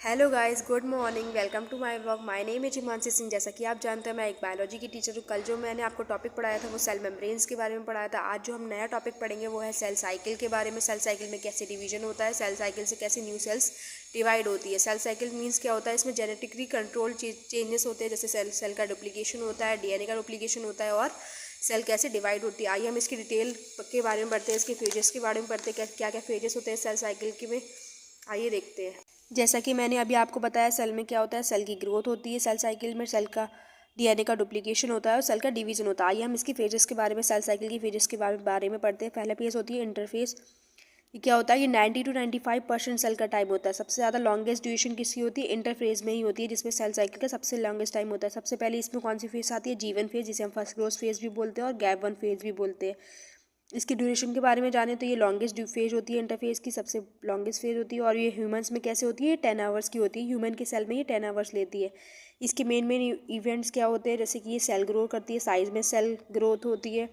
Hello guys, good morning. Welcome to my vlog. My name है हिमांशी सिंह। जैसा कि आप जानते हैं, मैं एक बायोलॉजी की टीचर हूँ। कल जो मैंने आपको टॉपिक पढ़ाया था वो सेल मेम्ब्रेन्स के बारे में पढ़ाया था। आज जो हम नया टॉपिक पढ़ेंगे वो है सेल साइकिल के बारे में। सेल साइकिल में कैसे डिवीजन होता है, सेल साइकिल से कैसे न्यू सेल्स डिवाइड होती है। सेल साइकिल मीन्स क्या होता है, इसमें जेनेटिकली कंट्रोल चेंजेस होते हैं, जैसे सेल का डुप्लीकेशन होता है, डीएनए का डुप्लीकेशन होता है और सेल कैसे डिवाइड होती है। आइए हम इसकी डिटेल के बारे में पढ़ते हैं, इसके फेजेस के बारे में पढ़ते हैं, क्या क्या फेजेस होते हैं सेल साइकिल के में। आइए देखते हैं। जैसा कि मैंने अभी आपको बताया, सेल में क्या होता है, सेल की ग्रोथ होती है। सेल साइकिल में सेल का डीएनए का डुप्लीकेशन होता है और सेल का डिवीजन होता है। आइए हम इसकी फेजेस के बारे में, सेल साइकिल की फेजेस के बारे में पढ़ते हैं। पहला फेज होती है इंटरफेज। ये क्या होता है, ये 90 to 95% सेल का टाइम होता है। सबसे ज़्यादा लॉन्गेस्ट ड्यूरेशन किसकी होती है, इंटरफेज में ही होती है, जिसमें सेल साइकिल का सबसे लॉन्गेस्ट टाइम होता है। सबसे पहले इसमें कौन सी फेज आती है, G1 फेज, जिसे हम फर्स्ट ग्रोथ फेज भी बोलते हैं और गैप 1 फेज भी बोलते हैं। इसकी ड्यूरेशन के बारे में जाने तो ये लॉन्गेस्ट फेज होती है, इंटरफेज की सबसे लॉन्गेस्ट फेज होती है। और ये ह्यूमंस में कैसे होती है, 10 आवर्स की होती है। ह्यूमन के सेल में ये 10 आवर्स लेती है। इसके मेन इवेंट्स क्या होते हैं, जैसे कि ये सेल ग्रो करती है, साइज में सेल ग्रोथ होती है,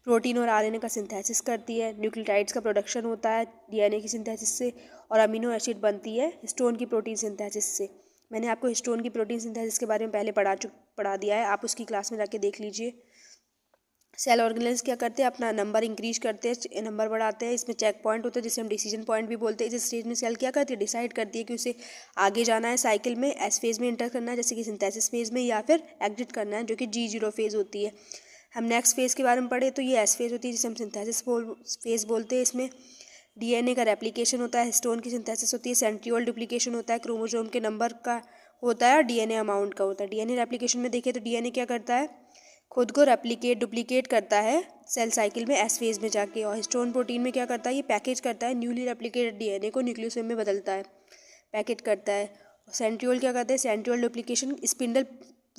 प्रोटीन और आरएनए का सिंथेसिस करती है, न्यूक्लियोटाइड्स का प्रोडक्शन होता है डीएनए की सिंथेसिस से, और अमीनो एसिड बनती है हिस्टोन की प्रोटीन सिंथेसिस से। मैंने आपको हिस्टोन की प्रोटीन सिंथेसिस के बारे में पहले पढ़ा दिया है, आप उसकी क्लास में जाके देख लीजिए। सेल ऑर्गेनेल्स क्या करते हैं, अपना नंबर इंक्रीज करते हैं, नंबर बढ़ाते हैं। इसमें चेक पॉइंट होता है जिसे हम डिसीजन पॉइंट भी बोलते हैं। इस स्टेज में सेल क्या करती है, डिसाइड करती है कि उसे आगे जाना है साइकिल में, एस फेज में इंटर करना है जैसे कि सिंथेसिस फेज में, या फिर एग्जिट करना है जो कि G0 फेज होती है। हम नेक्स्ट फेज के बारे में पढ़े तो ये एस फेज होती है जिसे हम सिंथेसिस फेज बोलते हैं। इसमें डीएनए का रेप्लिकेशन होता है, हिस्टोन की सिंथेसिस होती है, सेंट्रियोल डुप्लीकेशन होता है, क्रोमोसोम के नंबर का होता है और डीएनए अमाउंट का होता है। डीएनए रेप्लिकेशन में देखें तो डीएनए क्या करता है, खुद को डुप्लीकेट करता है सेल साइकिल में एस फेज में जाके। और हिस्टोन प्रोटीन में क्या करता है, ये पैकेज करता है न्यूली रेप्लिकेटेड डीएनए को, न्यूक्लियोसोम में बदलता है, पैकेट करता है। सेंट्रियोल क्या करते हैं, सेंट्रियोल डुप्लीकेशन स्पिंडल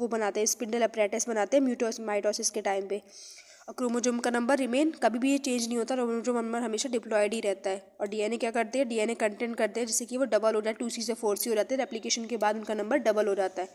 वो बनाते हैं, स्पिंडल अपरेटस बनाते हैं माइटोसिस के टाइम पे। और क्रोमोसोम का नंबर रिमेन कभी भी ये चेंज नहीं होता, क्रोमोसोम नंबर हमेशा डिप्लॉयड ही रहता है। और डीएनए क्या करते हैं, डीएनए कंटेंट करते हैं जिससे कि वो डबल हो जाए, 2C से 4C हो जाते हैं। रेप्लिकेशन के बाद उनका नंबर डबल हो जाता है।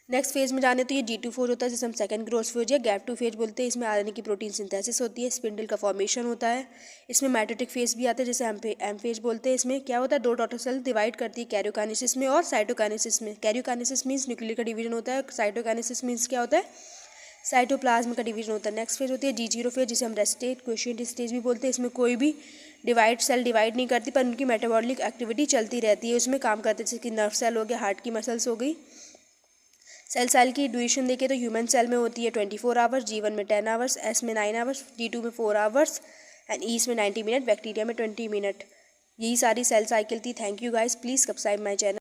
नेक्स्ट फेज में जाने तो ये G2 फेज होता है जिसे हम सेकंड ग्रोथ फेज या गैप 2 फेज बोलते हैं। इसमें आरएनए की प्रोटीन सिंथेसिस होती है, स्पिंडल का फॉर्मेशन होता है। इसमें माइटोटिक फेज भी आता है जिसे एम फेज बोलते हैं। इसमें क्या होता है, दो डॉटर सेल डिवाइड करती है, कैरियोकाइनेसिस में और साइटोकाइनेसिस में। कैरियोकाइनेसिस मीन्स न्यूक्लियर का डिवीजन होता है, साइटोकाइनेसिस मीन्स क्या होता है, साइटोप्लाज्म का डिवीजन होता है। नेक्स्ट फेज होती है G0 फेज जिसे हम रेस्टेट क्वोशिएंट स्टेज भी बोलते हैं। इसमें कोई भी सेल डिवाइड नहीं करती, पर उनकी मेटाबॉलिक एक्टिविटी चलती रहती है, उसमें काम करते हैं, जैसे कि नर्व सेल हो गया, हार्ट की मसल्स हो गई। सेल की ड्यूरेशन देखें तो ह्यूमन सेल में होती है 24 आवर्स, G1 में 10 आवर्स, एस में 9 आवर्स, G2 में 4 आवर्स एंड ईस में 90 मिनट, बैक्टीरिया में 20 मिनट। यही सारी सेल साइकिल थी। Thank you guys, please subscribe my channel.